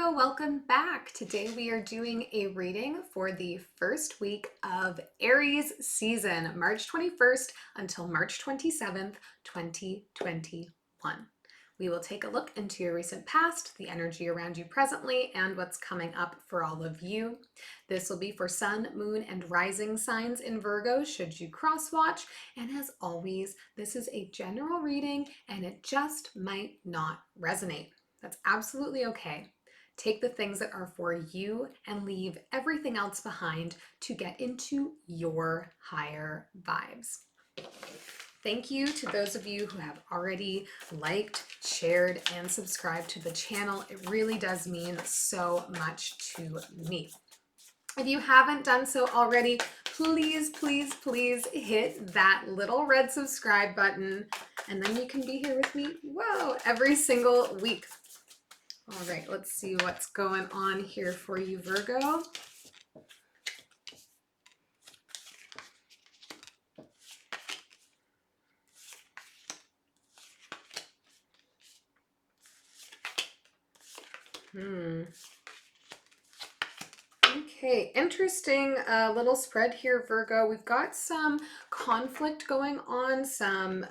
Virgo, welcome back. Today we are doing a reading for the first week of Aries season, March 21st until March 27th, 2021. We will take a look into your recent past, the energy around you presently, and what's coming up for all of you. This will be for sun, moon, and rising signs in Virgo, should you cross watch. And as always, this is a general reading and it just might not resonate. That's absolutely okay. Take the things that are for you and leave everything else behind to get into your higher vibes. Thank you to those of you who have already liked, shared, and subscribed to the channel. It really does mean so much to me. If you haven't done so already, please, please, please hit that little red subscribe button, and then you can be here with me, every single week. All right, let's see what's going on here for you, Virgo. Okay, interesting little spread here, Virgo. We've got some conflict going on, some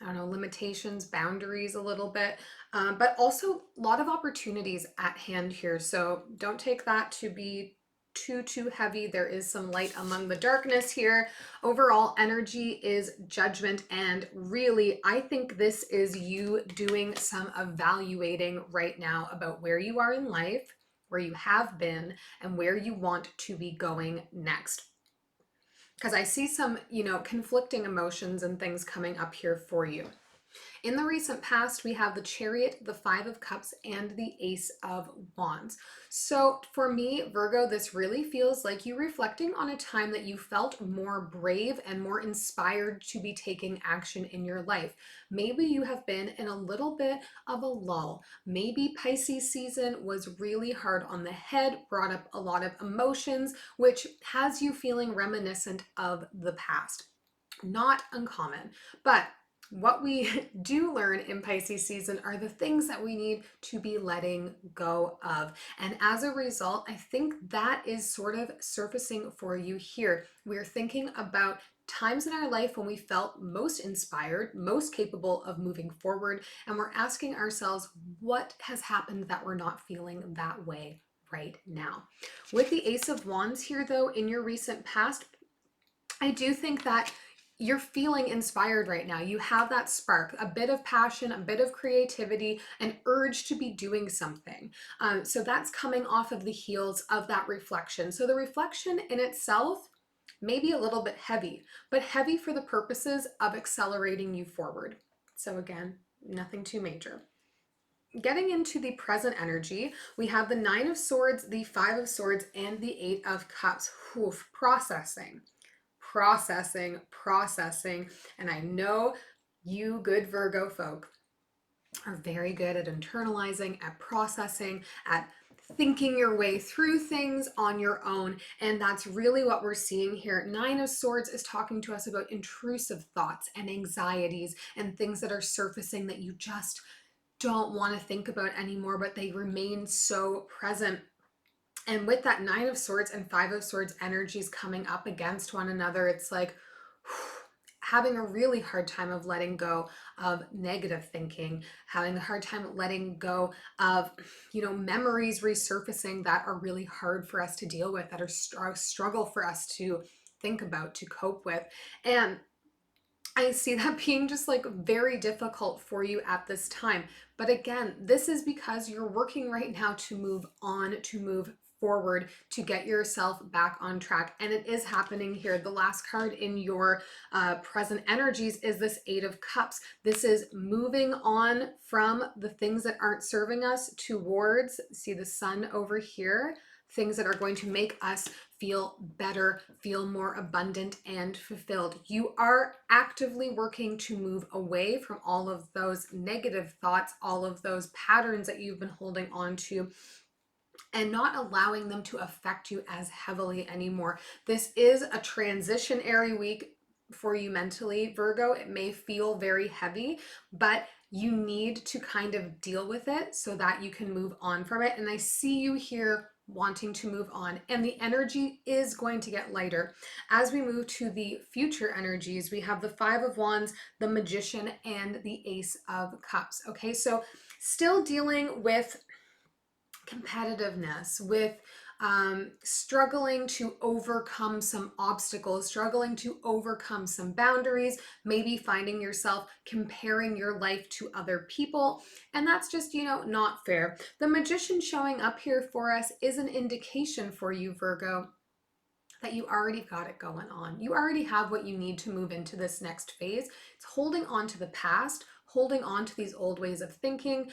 I don't know, limitations, boundaries a little bit, but also a lot of opportunities at hand here. So don't take that to be too heavy. There is some light among the darkness here. Overall energy is judgment, and really I think this is you doing some evaluating right now about where you are in life, where you have been, and where you want to be going next. Because I see some, conflicting emotions and things coming up here for you. In the recent past, we have the Chariot, the Five of Cups, and the Ace of Wands. So for me, Virgo, this really feels like you reflecting on a time that you felt more brave and more inspired to be taking action in your life. Maybe you have been in a little bit of a lull. Maybe Pisces season was really hard on the head, brought up a lot of emotions, which has you feeling reminiscent of the past. Not uncommon, but what we do learn in Pisces season are the things that we need to be letting go of. And as a result, I think that is sort of surfacing for you here. We're thinking about times in our life when we felt most inspired, most capable of moving forward, and we're asking ourselves, what has happened that we're not feeling that way right now? With the Ace of Wands here, though, in your recent past, I do think that you're feeling inspired right now. You have that spark, a bit of passion, a bit of creativity, an urge to be doing something. So that's coming off of the heels of that reflection. So the reflection in itself may be a little bit heavy, but heavy for the purposes of accelerating you forward. So again, nothing too major. Getting into the present energy, we have the Nine of Swords, the Five of Swords, and the Eight of Cups. Processing. And I know you good Virgo folk are very good at internalizing, at processing, at thinking your way through things on your own. And that's really what we're seeing here. Nine of Swords is talking to us about intrusive thoughts and anxieties and things that are surfacing that you just don't want to think about anymore, but they remain so present. And with that Nine of Swords and Five of Swords energies coming up against one another, it's like having a really hard time of letting go of negative thinking, having a hard time letting go of, memories resurfacing that are really hard for us to deal with, that are a struggle for us to think about, to cope with. And I see that being just like very difficult for you at this time. But again, this is because you're working right now to move on, to move forward, to get yourself back on track. And it is happening here. The last card in your present energies is this Eight of Cups. This is moving on from the things that aren't serving us towards, see the sun over here, things that are going to make us feel better, feel more abundant and fulfilled. You are actively working to move away from all of those negative thoughts, all of those patterns that you've been holding on to, and not allowing them to affect you as heavily anymore. This is a transitionary week for you mentally, Virgo. It may feel very heavy, but you need to kind of deal with it so that you can move on from it. And I see you here wanting to move on, and the energy is going to get lighter. As we move to the future energies, we have the Five of Wands, the Magician, and the Ace of Cups. Okay, so still dealing with competitiveness, with struggling to overcome some obstacles, struggling to overcome some boundaries, maybe finding yourself comparing your life to other people. And that's just, you know, not fair. The Magician showing up here for us is an indication for you, Virgo, that you already got it going on. You already have what you need to move into this next phase. It's holding on to the past, holding on to these old ways of thinking,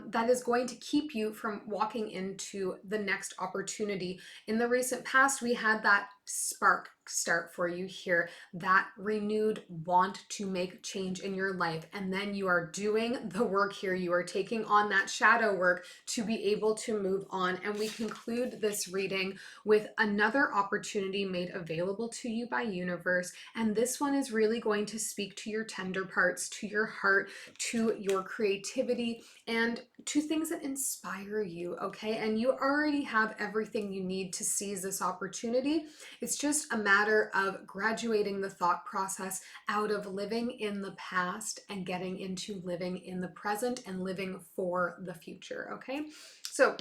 that is going to keep you from walking into the next opportunity. In the recent past, we had that spark start for you here, that renewed want to make change in your life. And then you are doing the work here. You are taking on that shadow work to be able to move on. And we conclude this reading with another opportunity made available to you by universe. And this one is really going to speak to your tender parts, to your heart, to your creativity, and to things that inspire you, okay? And you already have everything you need to seize this opportunity. It's just a matter of graduating the thought process out of living in the past and getting into living in the present and living for the future, okay? So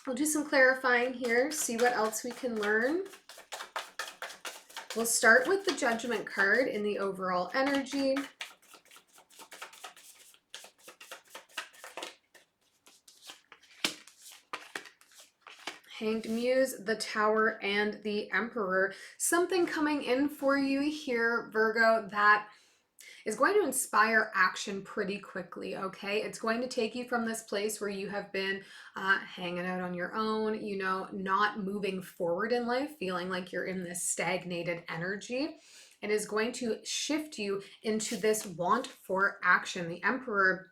we'll do some clarifying here, see what else we can learn. We'll start with the Judgment card in the overall energy. Hanged Muse, the Tower, and the Emperor. Something coming in for you here, Virgo, that is going to inspire action pretty quickly, okay? It's going to take you from this place where you have been hanging out on your own, you know, not moving forward in life, feeling like you're in this stagnated energy. It is going to shift you into this want for action. The Emperor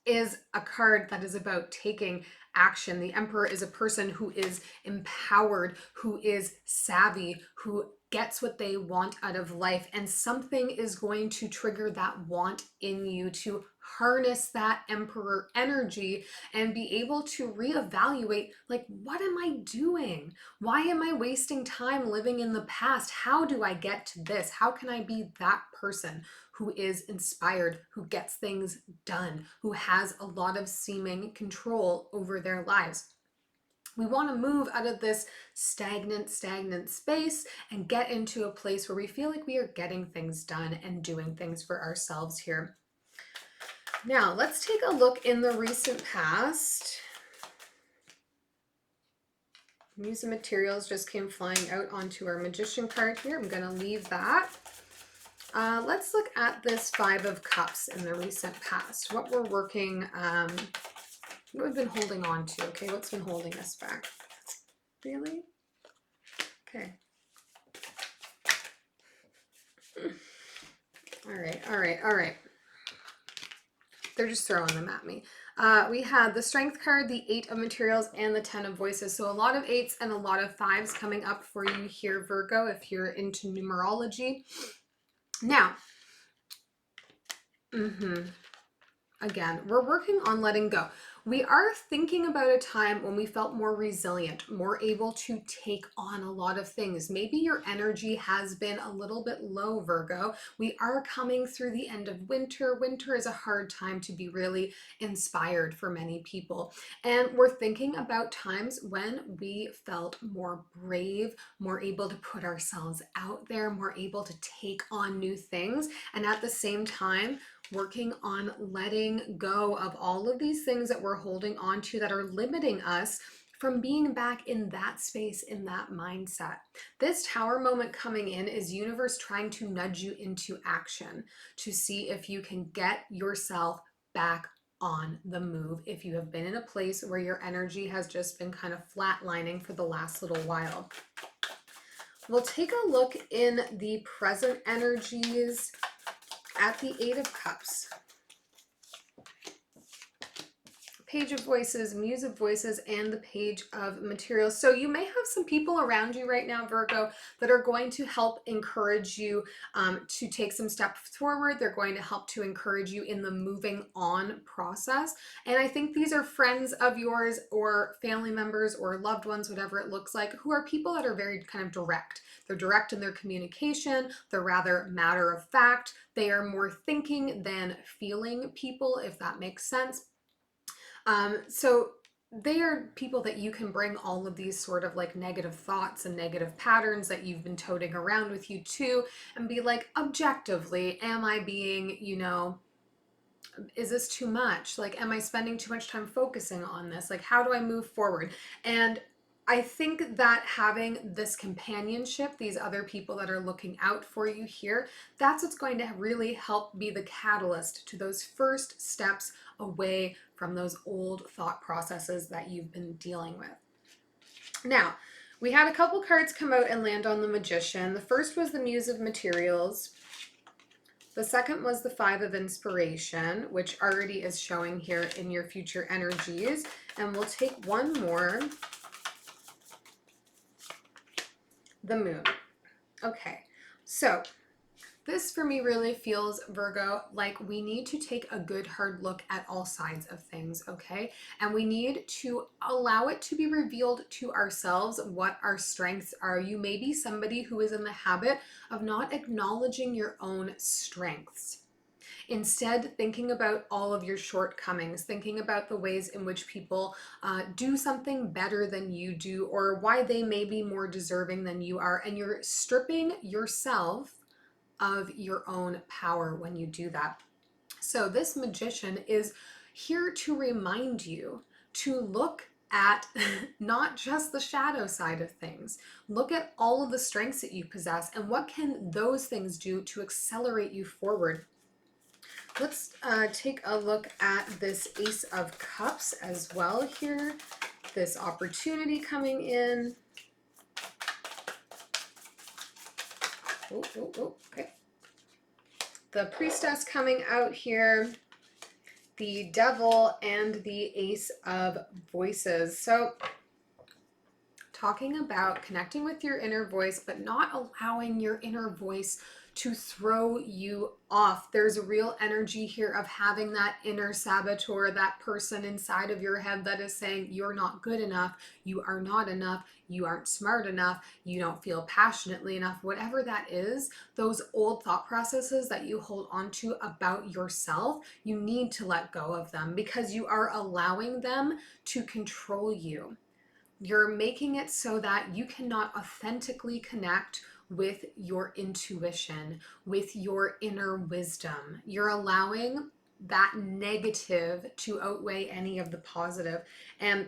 is a card that is about taking action. The Emperor is a person who is empowered, who is savvy, who gets what they want out of life, and something is going to trigger that want in you to harness that Emperor energy and be able to reevaluate, like, what am I doing? Why am I wasting time living in the past? How do I get to this? How can I be that person who is inspired, who gets things done, who has a lot of seeming control over their lives? We want to move out of this stagnant space and get into a place where we feel like we are getting things done and doing things for ourselves here. Now, let's take a look in the recent past. Muse of Materials just came flying out onto our Magician card here. I'm going to leave that. Let's look at this Five of Cups in the recent past. What we're working, what we've been holding on to, okay? What's been holding us back? Really? Okay. All right. They're just throwing them at me. We had the Strength card, the Eight of Materials, and the Ten of Voices. So a lot of eights and a lot of fives coming up for you here, Virgo, if you're into numerology. Now, again, we're working on letting go. We are thinking about a time when we felt more resilient, more able to take on a lot of things. Maybe your energy has been a little bit low, Virgo. We are coming through the end of winter. Winter is a hard time to be really inspired for many people. And we're thinking about times when we felt more brave, more able to put ourselves out there, more able to take on new things. And at the same time, working on letting go of all of these things that we're holding on to that are limiting us from being back in that space, in that mindset. This Tower moment coming in is universe trying to nudge you into action to see if you can get yourself back on the move if you have been in a place where your energy has just been kind of flatlining for the last little while. We'll take a look in the present energies at the Eight of Cups. Page of Voices, Muse of Voices, and the Page of Materials. So you may have some people around you right now, Virgo, that are going to help encourage you to take some steps forward. They're going to help to encourage you in the moving on process. And I think these are friends of yours or family members or loved ones, whatever it looks like, who are people that are very kind of direct. They're direct in their communication. They're rather matter of fact. They are more thinking than feeling people, if that makes sense. So they are people that you can bring all of these sort of like negative thoughts and negative patterns that you've been toting around with you to, and be like, objectively, am I being, is this too much? Like, am I spending too much time focusing on this? Like, how do I move forward? And I think that having this companionship, these other people that are looking out for you here, that's what's going to really help be the catalyst to those first steps away from those old thought processes that you've been dealing with. Now, we had a couple cards come out and land on the Magician. The first was the Muse of Materials. The second was the Five of Inspiration, which already is showing here in your future energies. And we'll take one more. The Moon. Okay, so this for me really feels, Virgo, like we need to take a good hard look at all sides of things, okay? And we need to allow it to be revealed to ourselves what our strengths are. You may be somebody who is in the habit of not acknowledging your own strengths. Instead, thinking about all of your shortcomings, thinking about the ways in which people do something better than you do, or why they may be more deserving than you are, and you're stripping yourself of your own power when you do that. So this Magician is here to remind you to look at not just the shadow side of things. Look at all of the strengths that you possess and what can those things do to accelerate you forward. Let's take a look at this Ace of Cups as well here. This opportunity coming in. Okay. The Priestess coming out here. The Devil and the Ace of Voices. So talking about connecting with your inner voice, but not allowing your inner voice to throw you off. There's a real energy here of having that inner saboteur, that person inside of your head that is saying you're not good enough, you are not enough, you aren't smart enough, you don't feel passionately enough, whatever that is. Those old thought processes that you hold on to about yourself, you need to let go of them because you are allowing them to control you. You're making it so that you cannot authentically connect with your intuition, with your inner wisdom. You're allowing that negative to outweigh any of the positive. And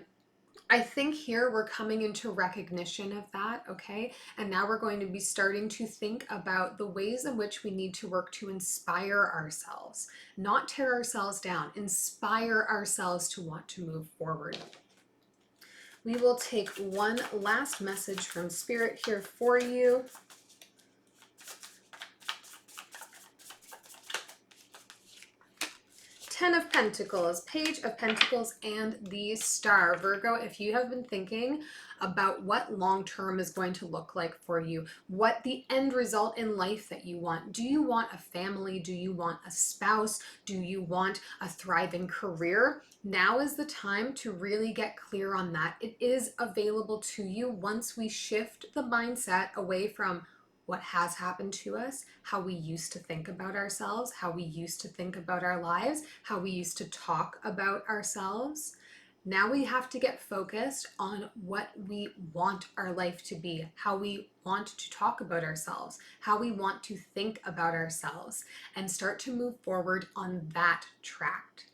I think here we're coming into recognition of that, okay? And now we're going to be starting to think about the ways in which we need to work to inspire ourselves, not tear ourselves down, inspire ourselves to want to move forward. We will take one last message from Spirit here for you. Ten of Pentacles, Page of Pentacles, and the Star. Virgo, if you have been thinking about what long-term is going to look like for you, what the end result in life that you want. Do you want a family? Do you want a spouse? Do you want a thriving career? Now is the time to really get clear on that. It is available to you once we shift the mindset away from what has happened to us, how we used to think about ourselves, how we used to think about our lives, how we used to talk about ourselves. Now we have to get focused on what we want our life to be, how we want to talk about ourselves, how we want to think about ourselves, and start to move forward on that track.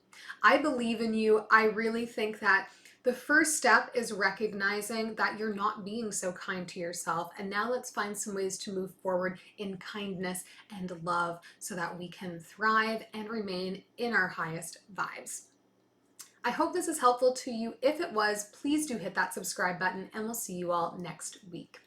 I believe in you. I really think that the first step is recognizing that you're not being so kind to yourself. And now let's find some ways to move forward in kindness and love so that we can thrive and remain in our highest vibes. I hope this is helpful to you. If it was, please do hit that subscribe button and we'll see you all next week.